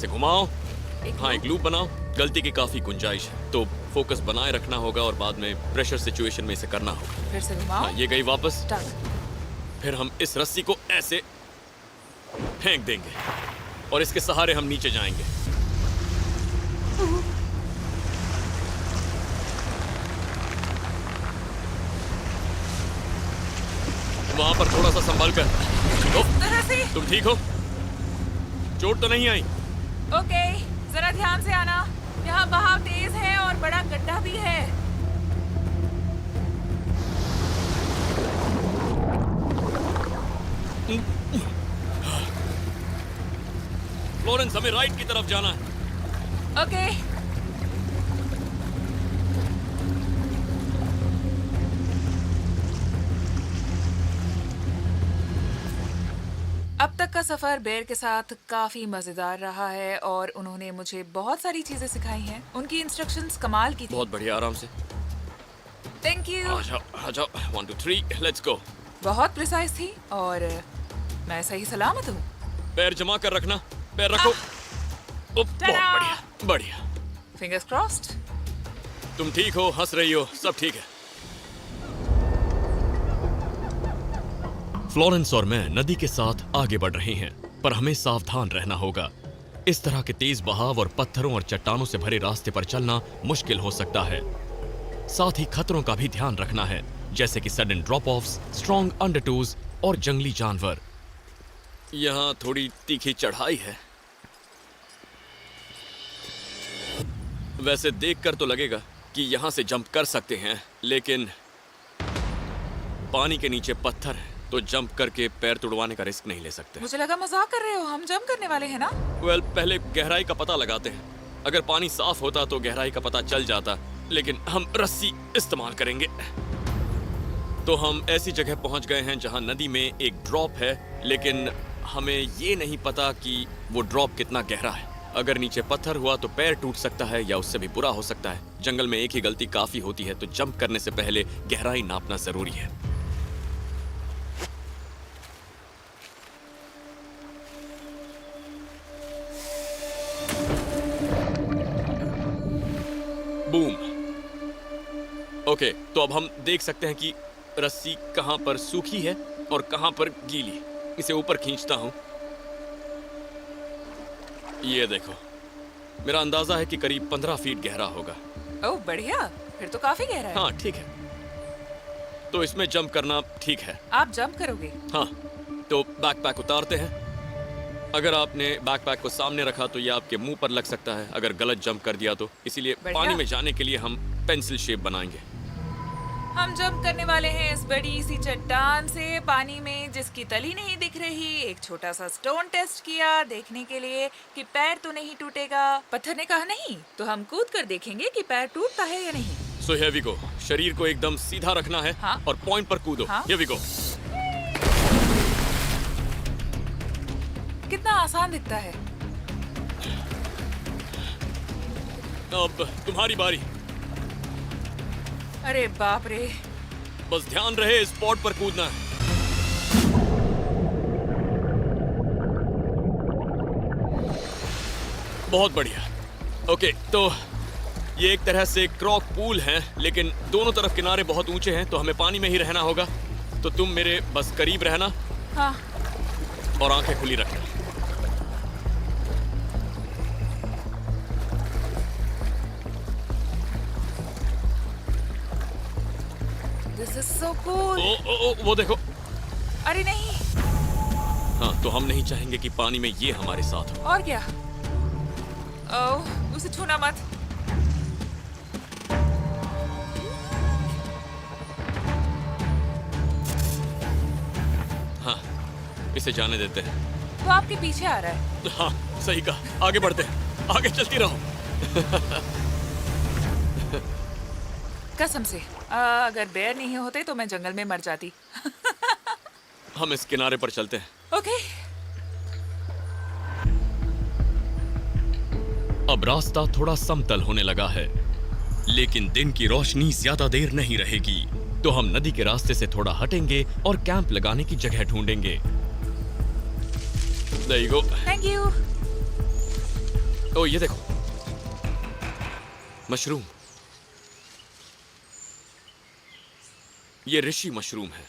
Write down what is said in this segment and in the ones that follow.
इसे घुमाओ। एक हाँ, एक लूप बनाओ। गलती की काफी गुंजाइश है, तो फोकस बनाए रखना होगा और बाद में प्रेशर सिचुएशन में इसे करना होगा। फिर से घुमाओ। हाँ, ये गई वापस। स्टक। फिर हम इस रस्सी को ऐसे फेंक देंगे और इसके सहारे हम नीचे जाएंगे। वहां पर थोड़ा सा संभल कर। तरह से। तुम ठीक हो? चोट तो नहीं आई? ओके, जरा ध्यान से आना। यहाँ बहाव तेज है और बड़ा गड्ढा भी है। फ्लोरेंस, हमें राइट की तरफ जाना है। ओके। अब तक का सफर बेर के साथ काफी मजेदार रहा है और उन्होंने मुझे बहुत सारी चीजें सिखाई हैं। उनकी इंस्ट्रक्शंस कमाल की थी। बहुत बढ़िया, आराम से। Thank you. आ जाओ 1 2 3 लेट्स गो। बहुत प्रिसाइज थी और मैं सही सलामत हूँ। पैर जमा कर रखना। पैर रखो। बहुत बढ़िया, बढ़िया। Fingers crossed. तुम ठीक हो? हंस रही हो? सब ठीक है। फ्लोरेंस और मैं नदी के साथ आगे बढ़ रहे हैं, पर हमें सावधान रहना होगा। इस तरह के तेज बहाव और पत्थरों और चट्टानों से भरे रास्ते पर चलना मुश्किल हो सकता है। साथ ही खतरों का भी ध्यान रखना है, जैसे कि सडन ड्रॉप ऑफ्स, स्ट्रॉन्ग अंडरटोज और जंगली जानवर। यहाँ थोड़ी तीखी चढ़ाई है। वैसे देखकर तो लगेगा कि यहाँ से जंप कर सकते हैं, लेकिन पानी के नीचे पत्थर है, तो जंप करके पैर तुड़वाने का रिस्क नहीं ले सकते। मुझे लगा मजाक कर रहे हो। हम जंप करने वाले हैं ना? पहले गहराई का पता लगाते हैं। अगर पानी साफ होता तो गहराई का पता चल जाता, लेकिन हम रस्सी इस्तेमाल करेंगे। तो हम ऐसी जगह पहुंच गए हैं जहां नदी में एक ड्रॉप है, लेकिन हमें ये नहीं पता कि वो ड्रॉप कितना गहरा है। अगर नीचे पत्थर हुआ तो पैर टूट सकता है या उससे भी बुरा हो सकता है। जंगल में एक ही गलती काफी होती है, तो जंप करने से पहले गहराई नापना जरूरी है। बूम। ओके, तो अब हम देख सकते हैं कि रस्सी कहां पर सूखी है और कहां पर गीली। इसे ऊपर खींचता हूं। ये देखो, मेरा अंदाजा है कि करीब 15 फीट गहरा होगा। ओह बढ़िया, फिर तो काफी गहरा है। हाँ ठीक है, तो इसमें जंप करना ठीक है। आप जंप करोगे? हाँ, तो बैकपैक उतारते हैं। अगर आपने बैकपैक को सामने रखा तो ये आपके मुंह पर लग सकता है अगर गलत जंप कर दिया तो, इसीलिए पानी में जाने के लिए हम पेंसिल शेप बनाएंगे। हम जंप करने वाले हैं इस बड़ी सी चट्टान से पानी में, जिसकी तली नहीं दिख रही। एक छोटा सा स्टोन टेस्ट किया देखने के लिए कि पैर तो नहीं टूटेगा। पत्थर ने कहा नहीं, तो हम कूद कर देखेंगे कि पैर टूटता है या नहीं। So here we go. शरीर को एकदम सीधा रखना है। हाँ? और पॉइंट पर कूदो। हाँ? Here we go. कितना आसान दिखता है। अब तुम्हारी बारी। अरे बाप रे। बस ध्यान रहे स्पॉट पर कूदना है। बहुत बढ़िया। ओके, तो ये एक तरह से क्रॉक पूल है, लेकिन दोनों तरफ किनारे बहुत ऊंचे हैं, तो हमें पानी में ही रहना होगा। तो तुम मेरे बस करीब रहना। हाँ। और आंखें खुली रखना। This is so cool. ओ, वो देखो। अरे नहीं। हाँ, तो हम नहीं चाहेंगे कि पानी में ये हमारे साथ हो। और क्या? ओह, उसे छूना मत। हाँ, इसे जाने देते हैं। वो आपके पीछे आ रहा है। हाँ, सही कहा। आगे बढ़ते हैं। आगे चलती रहो। कसम से अगर बेर नहीं होते तो मैं जंगल में मर जाती। हम इस किनारे पर चलते हैं। ओके। अब रास्ता थोड़ा समतल होने लगा है, लेकिन दिन की रोशनी ज्यादा देर नहीं रहेगी, तो हम नदी के रास्ते से थोड़ा हटेंगे और कैंप लगाने की जगह ढूंढेंगे। There you go. Thank you. ओ ये देखो, मशरूम। ये ऋषि मशरूम है।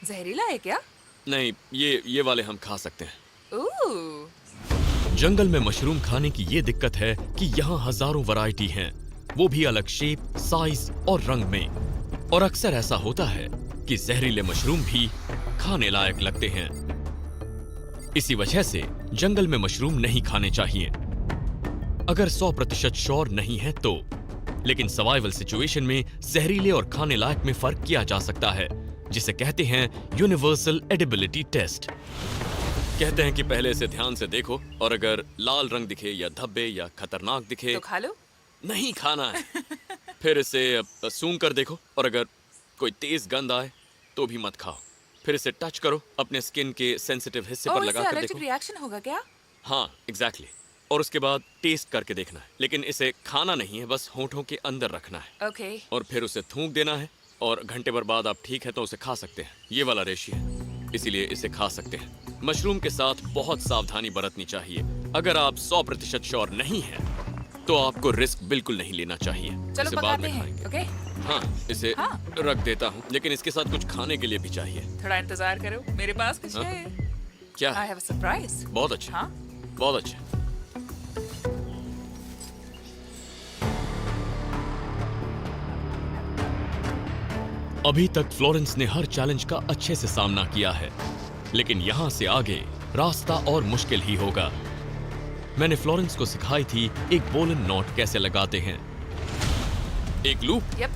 जहरीला है क्या? नहीं, ये वाले हम खा सकते हैं। ओह, जंगल में मशरूम खाने की ये दिक्कत है कि यहाँ हजारों वैरायटी हैं, वो भी अलग शेप, साइज और रंग में। और अक्सर ऐसा होता है कि जहरीले मशरूम भी खाने लायक लगते हैं। इसी वजह से जंगल में मशरूम नहीं खाने चाहिए, अगर 100% श्योर नहीं है तो। लेकिन सर्वाइवल सिचुएशन में जहरीले और खाने लायक में फर्क किया जा सकता है, जिसे कहते हैं यूनिवर्सल एडिबिलिटी टेस्ट। कहते हैं कि पहले इसे ध्यान से देखो और अगर लाल रंग दिखे या धब्बे या खतरनाक दिखे तो खा लो। नहीं खाना है। फिर इसे सूंघ कर देखो और अगर कोई तेज गंध आए तो भी मत खाओ। फिर इसे टच करो, अपने स्किन के सेंसिटिव हिस्से पर लगा कर देखो। रिएक्शन होगा क्या? हाँ, एग्जैक्टली। और उसके बाद टेस्ट करके देखना है, लेकिन इसे खाना नहीं है, बस होंठों के अंदर रखना है। ओके। और फिर उसे थूक देना है और घंटे भर बाद आप ठीक है तो उसे खा सकते हैं। ये वाला रेशी है, इसीलिए इसे खा सकते हैं। मशरूम के साथ बहुत सावधानी बरतनी चाहिए। अगर आप 100% श्योर नहीं है तो आपको रिस्क बिल्कुल नहीं लेना चाहिए। चलो इसे बाद पकाते में हैं। खाएंगे। ओके। हाँ, इसे हाँ। रख देता हूँ, लेकिन इसके साथ कुछ खाने के लिए भी चाहिए। थोड़ा इंतजार करो, मेरे पास कुछ हाँ? है। क्या? I have a surprise. बहुत अच्छा। हाँ? बहुत अच्छा। अभी तक फ्लोरेंस ने हर चैलेंज का अच्छे से सामना किया है, लेकिन यहाँ से आगे रास्ता और मुश्किल ही होगा। मैंने फ्लोरेंस को सिखाई थी एक बोलन नॉट कैसे लगाते हैं। एक लूप। यप।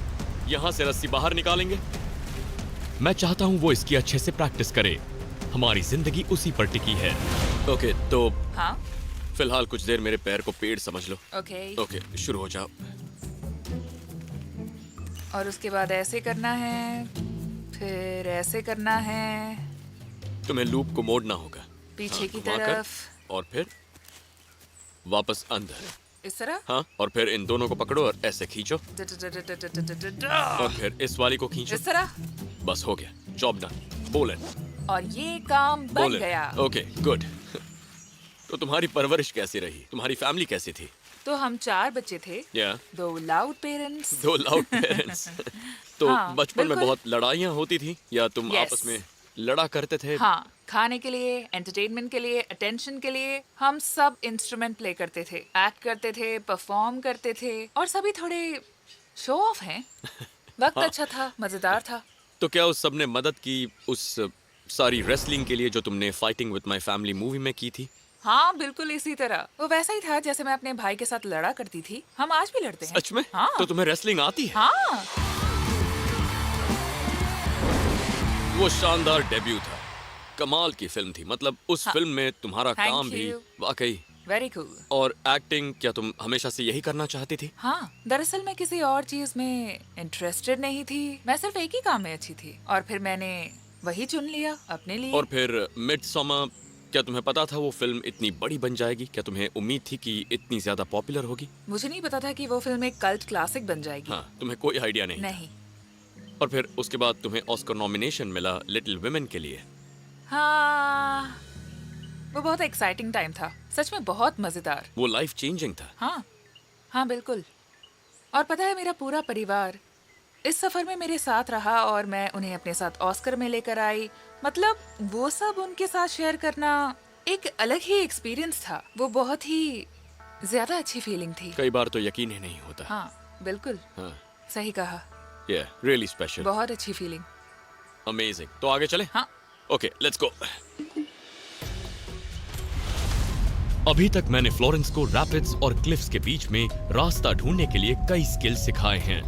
यहाँ से रस्सी बाहर निकालेंगे। मैं चाहता हूँ वो इसकी अच्छे से प्रैक्टिस करे। हमारी जिंदगी उसी पर टिकी है। ओके, तो हाँ? फिलहाल कुछ देर मेरे पैर को पेड़ समझ लो। ओके। ओके, शुरू हो जाओ। और उसके बाद ऐसे करना है, फिर ऐसे करना है, तुम्हें लूप को मोड़ना होगा। पीछे हाँ, की घुमाकर, तरफ। और फिर वापस अंदर। इस तरह। हाँ, और फिर इन दोनों को पकड़ो और ऐसे खींचो, और फिर इस वाली को खींचो। इस तरह। बस हो गया, जॉब डन। बोलन। और ये काम बन बोलन। गया। Okay, good. तो तुम्हारी परवरिश कैसी रही? तुम्हारी फैमिली कैसी थी? तो हम 4 बच्चे थे। या 2 लाउड पेरेंट्स। 2 loud parents. तो हाँ, बचपन में बिल्कुल। बहुत लड़ाइयाँ होती थी या तुम Yes. आपस में लड़ा करते थे? हाँ, खाने के लिए, एंटरटेनमेंट के लिए, अटेंशन के लिए हम सब इंस्ट्रूमेंट प्ले करते थे, एक्ट करते थे, परफॉर्म करते थे, और सभी थोड़े शो ऑफ हैं। वक्त अच्छा था, मजेदार था। तो क्या उस सब ने मदद की उस सारी रेसलिंग के लिए जो तुमने fighting with my family movie में की थी? हाँ, बिल्कुल इसी तरह। वो वैसा ही था जैसे मैं अपने भाई के साथ लड़ा करती थी। हम आज भी लड़ते हैं। सच में? हाँ। तो तुम्हें रेसलिंग आती है? हाँ। वो शानदार डेब्यू था, कमाल की फिल्म थी। मतलब उस हाँ। फिल्म में तुम्हारा Thank काम भी you. वाकई। Very cool. और एक्टिंग, क्या तुम हमेशा से यही करना चाहती थी? हाँ, दरअसल मैं किसी और चीज में इंटरेस्टेड नहीं थी। मैं सिर्फ एक ही काम में अच्छी थी, और फिर मैंने वही चुन लिया अपने लिए। और फिर मिडसॉमर, क्या तुम्हें पता था वो फिल्म इतनी बड़ी बन जाएगी? क्या तुम्हें उम्मीद थी कि इतनी ज्यादा पॉपुलर होगी? मुझे नहीं पता था कि वो फिल्म एक कल्ट क्लासिक बन जाएगी। हाँ, तुम्हें कोई आइडिया नहीं? नहीं। और फिर उसके बाद तुम्हें ऑस्कर नॉमिनेशन मिला लिटिल वुमेन के लिए। हाँ, वो बहुत एक्साइटिंग टाइम था, सच में बहुत मजेदार। वो लाइफ चेंजिंग था। हाँ, हाँ बिल्कुल। और पता है, मेरा पूरा परिवार इस सफर में मेरे साथ रहा, और मैं उन्हें अपने साथ ऑस्कर में लेकर आई। मतलब वो सब उनके साथ शेयर करना एक अलग ही एक्सपीरियंस था। वो बहुत ही ज्यादा अच्छी फीलिंग थी। कई बार तो यकीन ही नहीं होता। हाँ बिल्कुल, हाँ, सही कहा। yeah, really special. बहुत अच्छी फीलिंग। Amazing. तो आगे चलें? हाँ। Okay, let's go. अभी तक मैंने फ्लोरेंस को रैपिड्स और क्लिफ्स के बीच में रास्ता ढूंढने के लिए कई स्किल्स सिखाए हैं,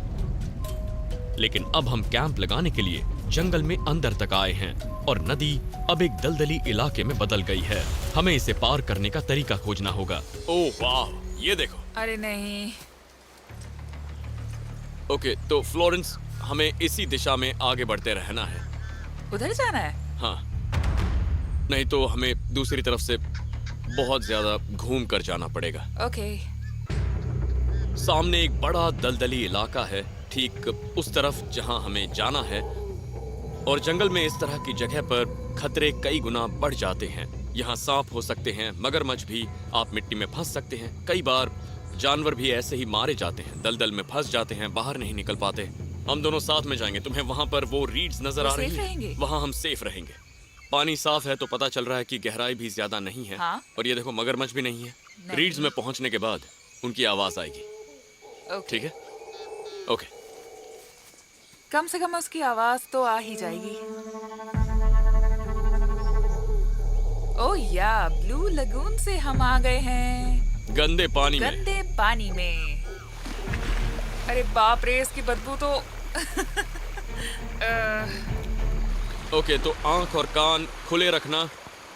लेकिन अब हम कैंप लगाने के लिए जंगल में अंदर तक आए हैं और नदी अब एक दलदली इलाके में बदल गई है। हमें इसे पार करने का तरीका खोजना होगा। ओह वाह, ये देखो। अरे नहीं। ओके, तो फ्लोरेंस, हमें इसी दिशा में आगे बढ़ते रहना है। उधर जाना है? हाँ, नहीं तो हमें दूसरी तरफ से बहुत ज्यादा घूम कर जाना पड़ेगा। ओके। सामने एक बड़ा दलदली इलाका है, ठीक उस तरफ जहां हमें जाना है। और जंगल में इस तरह की जगह पर खतरे कई गुना बढ़ जाते हैं। यहाँ सांप हो सकते हैं, मगरमच्छ भी, आप मिट्टी में फंस सकते हैं। कई बार जानवर भी ऐसे ही मारे जाते हैं, दलदल में फंस जाते हैं, बाहर नहीं निकल पाते। हम दोनों साथ में जाएंगे। तुम्हें वहाँ पर वो रीड्स नजर वो आ रही safe है? रहेंगे? वहाँ हम सेफ रहेंगे। पानी साफ है तो पता चल रहा है कि गहराई भी ज्यादा नहीं है। हाँ? और ये देखो, मगरमच्छ भी नहीं है। नहीं। रीड्स में पहुंचने के बाद उनकी आवाज आएगी। ओके। ठीक है? ओके। कम से कम उसकी आवाज तो आ ही जाएगी। ओह या, ब्लू लगून से हम आ गए हैं गंदे पानी में। गंदे पानी में। अरे बाप रे, इसकी बदबू तो ओके, तो आंख और कान खुले रखना।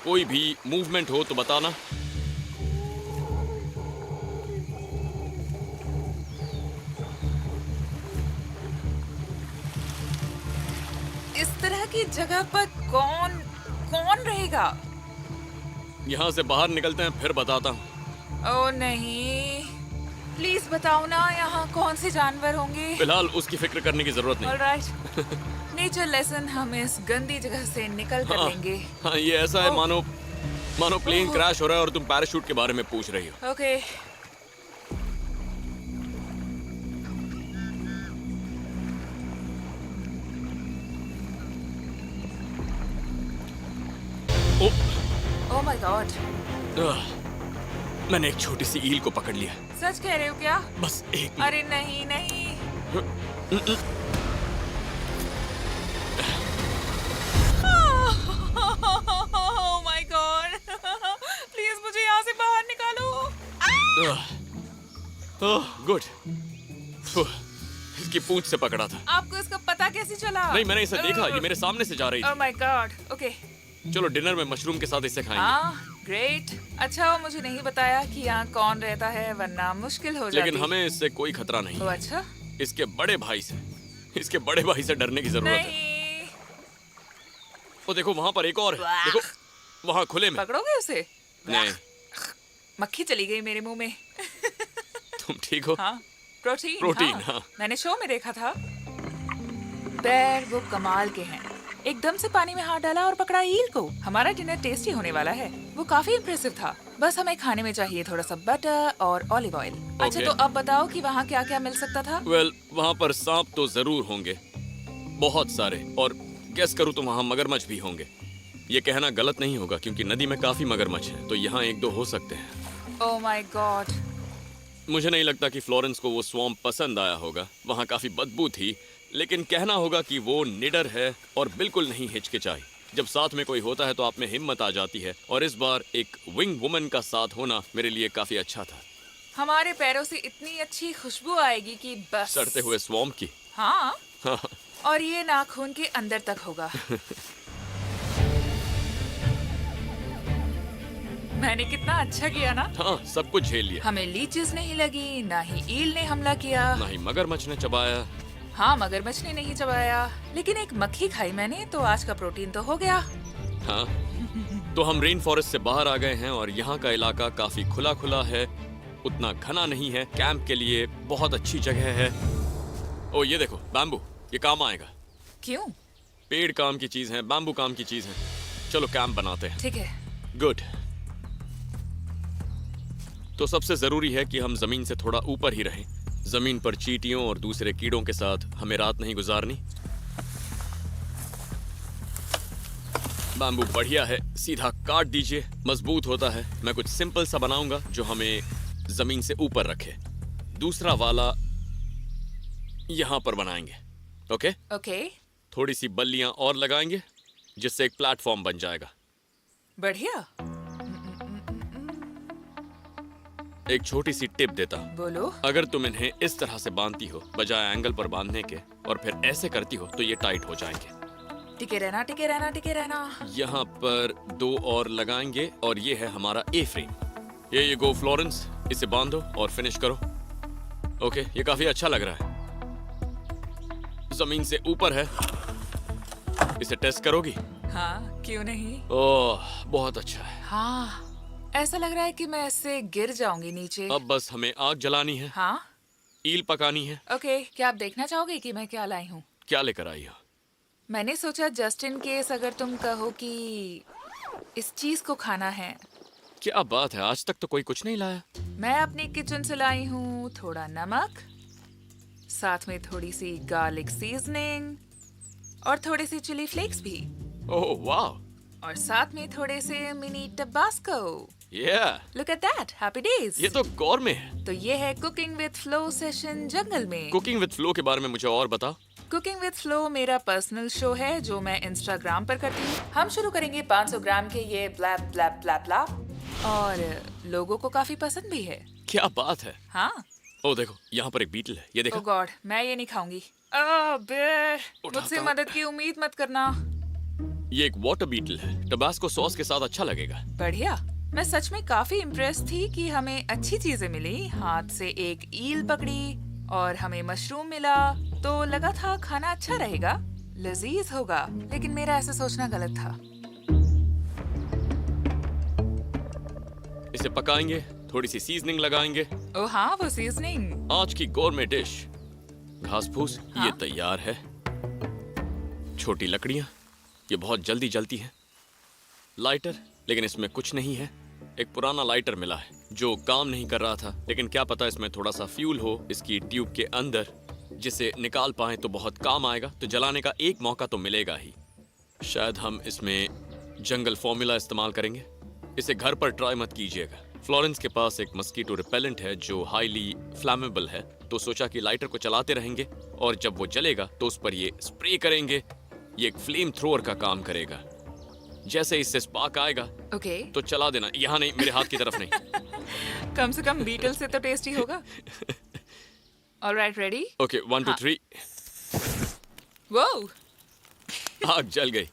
कोई भी मूवमेंट हो तो बताना। इस तरह की जगह पर कौन कौन रहेगा? यहाँ से बाहर निकलते हैं, फिर बताता हूँ। ओ नहीं, प्लीज बताओ ना, यहाँ कौन से जानवर होंगे? फिलहाल उसकी फिक्र करने की जरूरत नहीं। ऑलराइट, नेचर लेसन हम इस गंदी जगह से निकल कर हाँ, लेंगे। हाँ, ये ऐसा है ओह। मानो प्लेन ओह। क्रैश हो रहा है और तुम पैराशूट के बारे में पूछ रही हो। ओके। ओ, ओह माय गॉड, आह, मैंने एक छोटी सी ईल को पकड़ लिया। सच कह रहे हो क्या? बस एक अरे नहीं नहीं। ओह माय गॉड, प्लीज मुझे यहाँ से बाहर निकालो। गुड। इसकी पूंछ से पकड़ा था। आपको इसका पता कैसे चला? नहीं, मैंने इसे देखा, ये मेरे सामने से जा रही ओह माय गॉड। ओके। थी। चलो डिनर में मशरूम के साथ इसे खाएंगे। हाँ, ग्रेट। अच्छा, वो मुझे नहीं बताया कि यहाँ कौन रहता है, वरना मुश्किल हो जाती। लेकिन हमें इससे कोई खतरा नहीं ओह है। अच्छा। इसके बड़े भाई से डरने की जरूरत है। नहीं, वो देखो, वहां पर एक और है। देखो, वहां खुले में। पकड़ोगे उसे? नहीं, मक्खी चली गई मेरे मुंह में। तुम ठीक हो? हाँ, प्रोटीन। प्रोटीन, हाँ। हाँ। मैंने शो में देखा था। पैर वो कमाल के हैं। एकदम से पानी में हाथ डाला और पकड़ा ईल को। हमारा डिनर टेस्टी होने वाला है। वो काफी इम्प्रेसिव था। बस हमें खाने में चाहिए थोड़ा सा बटर और ऑलिव ऑयल। अच्छा, Okay. तो अब बताओ कि वहाँ क्या क्या मिल सकता था? वेल, वहां पर सांप तो जरूर होंगे, बहुत सारे। और गेस करूँ तो वहां मगरमच्छ भी होंगे। ये कहना गलत नहीं होगा क्योंकि नदी में काफी मगरमच्छ हैं, तो यहाँ एक दो हो सकते हैं। ओह माय गॉड। मुझे नहीं लगता कि फ्लोरेंस को वो स्वैम्प पसंद आया होगा। वहाँ काफी बदबू थी, लेकिन कहना होगा कि वो निडर है और बिल्कुल नहीं हिचकिचाई। जब साथ में कोई होता है तो आप में हिम्मत आ जाती है, और इस बार एक विंग वुमन का साथ होना मेरे लिए काफी अच्छा था। हमारे पैरों से इतनी अच्छी खुशबू आएगी कि बस। सड़ते हुए स्वैम्प की। हाँ, हाँ, और ये नाखून के अंदर तक होगा। मैंने कितना अच्छा किया ना। हाँ, सब कुछ झेल लिया। हमें लीचेस नहीं लगी, ना ही ईल ने हमला किया। ना ही मगरमच्छ ने चबाया। हाँ, मगरमच्छ ने नहीं चबाया, लेकिन एक मक्खी खाई मैंने, तो आज का प्रोटीन तो हो गया। हाँ, तो हम रेन फॉरेस्ट से बाहर आ गए हैं और यहाँ का इलाका काफी खुला खुला है, उतना घना नहीं है। कैंप के लिए बहुत अच्छी जगह है। ओ, ये देखो, बैम्बू, ये काम आएगा। क्यों? पेड़ काम की चीज है, बैम्बू काम की चीज है। चलो कैंप बनाते हैं। ठीक है। गुड। तो सबसे जरूरी है कि हम जमीन से थोड़ा ऊपर ही रहें। जमीन पर चींटियों और दूसरे कीड़ों के साथ हमें रात नहीं गुजारनी। बैम्बू बढ़िया है, सीधा काट दीजिए, मजबूत होता है। मैं कुछ सिंपल सा बनाऊंगा जो हमें जमीन से ऊपर रखे। दूसरा वाला यहां पर बनाएंगे। ओके? ओके, थोड़ी सी बल्लियां और लगाएंगे जिससे एक प्लेटफॉर्म बन जाएगा। बढ़िया। एक छोटी सी टिप देता हूं। बोलो। अगर तुम इन्हें इस तरह से बांधती हो बजाय एंगल पर बांधने के, और फिर ऐसे करती हो, तो ये टाइट हो जाएंगे। टिके रहना, टिके रहना, टिके रहना। यहाँ पर दो और लगाएंगे और ये है हमारा ए फ्रेम। ये गो फ्लोरेंस, इसे बांधो और फिनिश करो। ओके, ये काफी अच्छा लग रहा है। जमीन से ऊपर है। इसे टेस्ट करोगी? हाँ, क्यों नहीं? ओह, बहुत अच्छा है। हाँ, ऐसा लग रहा है कि मैं इससे गिर जाऊंगी नीचे। अब बस हमें आग जलानी है, हाँ, ईल पकानी है। ओके। क्या आप देखना चाहोगे कि मैं क्या लाई हूँ? क्या लेकर आई हो? मैंने सोचा जस्ट इन केस अगर तुम कहो कि इस चीज को खाना है। क्या बात है, आज तक तो कोई कुछ नहीं लाया। मैं अपनी किचन से लाई हूँ थोड़ा नमक, साथ में थोड़ी सी गार्लिक सीजनिंग और थोड़े से चिली फ्लेक्स भी, ओह वाह, और साथ में थोड़े से mini Tabasco. Look at that, happy days. ये तो गौरमे है। तो ये है कुकिंग विद फ्लो सेशन जंगल में। कुकिंग विद फ्लो के बारे में मुझे और बताओ। कुकिंग विद फ्लो मेरा पर्सनल शो है जो मैं इंस्टाग्राम पर करती हूँ। हम शुरू करेंगे 500 ग्राम के ये ब्लैप ब्लैप ब्लैप ब्लैप, और लोगों को काफी पसंद भी है। क्या बात है। हाँ। ओ देखो, यहाँ पर एक बीटल है, ये देखो। ओह गॉड, मैं ये नहीं खाऊंगी। बेर, उठाता मुझसे हूँ। मदद की उम्मीद मत करना। ये एक वाटर बीटल है, टबास्को सॉस के साथ अच्छा लगेगा। बढ़िया। मैं सच में काफी इम्प्रेस थी कि हमें अच्छी चीजें मिली। हाथ से एक ईल पकड़ी और हमें मशरूम मिला, तो लगा था खाना अच्छा रहेगा, लजीज होगा। लेकिन मेरा ऐसा सोचना गलत था। इसे पकाएंगे, थोड़ी सी सीजनिंग लगाएंगे। ओह हाँ, वो सीजनिंग। आज की गोरमे डिश घास फूस हाँ? ये तैयार है। छोटी लकड़ियां, ये बहुत जल्दी जलती हैं। लाइटर, लेकिन इसमें कुछ नहीं है। एक पुराना लाइटर मिला है जो काम नहीं कर रहा था, लेकिन क्या पता इसमें थोड़ा सा फ्यूल हो इसकी ट्यूब के अंदर, जिसे निकाल पाए तो बहुत काम आएगा। तो जलाने का एक मौका तो मिलेगा ही। शायद हम इसमें जंगल फॉर्मूला इस्तेमाल करेंगे। इसे घर पर ट्राई मत कीजिएगा। फ्लोरेंस के पास एक मस्कीटो रिपेलेंट है जो हाईली फ्लैमेबल है, तो सोचा कि लाइटर को चलाते रहेंगे और जब वो जलेगा तो उस पर ये स्प्रे करेंगे। ये एक फ्लेम थ्रोअर का काम करेगा। जैसे इससे स्पार्क आएगा ओके। तो चला देना। यहाँ नहीं, मेरे हाथ की तरफ नहीं। कम से कम बीटल से तो टेस्टी होगा। Alright, ready? ओके, 1 2 3। वो आग जल गई।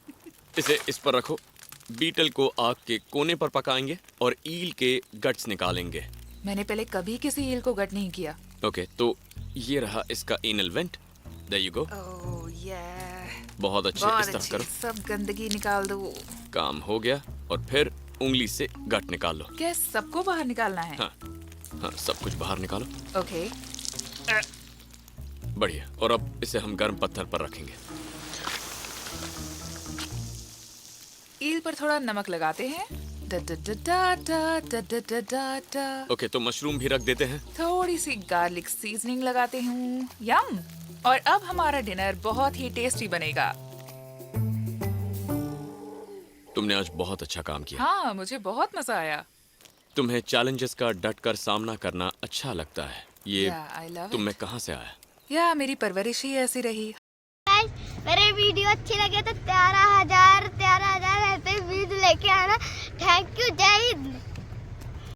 इसे इस पर रखो। बीटल को आग के कोने पर पकाएंगे और ईल के गट्स निकालेंगे। मैंने पहले कभी किसी ईल को गट नहीं किया। ओके, तो ये रहा इसका anal vent. There you go. Oh yeah, बहुत अच्छे, बहुत इस तरह अच्छी। करो। सब गंदगी निकाल दो। काम हो गया। और फिर उंगली से गट निकाल लो। क्या सबको बाहर निकालना है? हाँ हाँ, सब कुछ बाहर निकालो। ओके। बढ़िया। और अब इसे हम गर्म पत्थर पर रखेंगे। ईल पर थोड़ा नमक लगाते हैं। दा दा दा दा दा दा दा दा दा दा। ओके, तो मशरूम भी रख देते हैं। थोड़ी सी गार्लिक सीजनिंग लगाते हूँ। यम। और अब हमारा डिनर बहुत ही टेस्टी बनेगा। तुमने आज बहुत अच्छा काम किया। हाँ, मुझे बहुत मजा आया। तुम्हें चैलेंजेस का डटकर सामना करना अच्छा लगता है। ये आई लव तुम में कहाँ से आया? या मेरी परवरिश ही ऐसी रही। गाइस, मेरे वीडियो अच्छी लगे तो 13,000 ऐसे व्यूज लेके आना। थैंक यू, जय हिंद।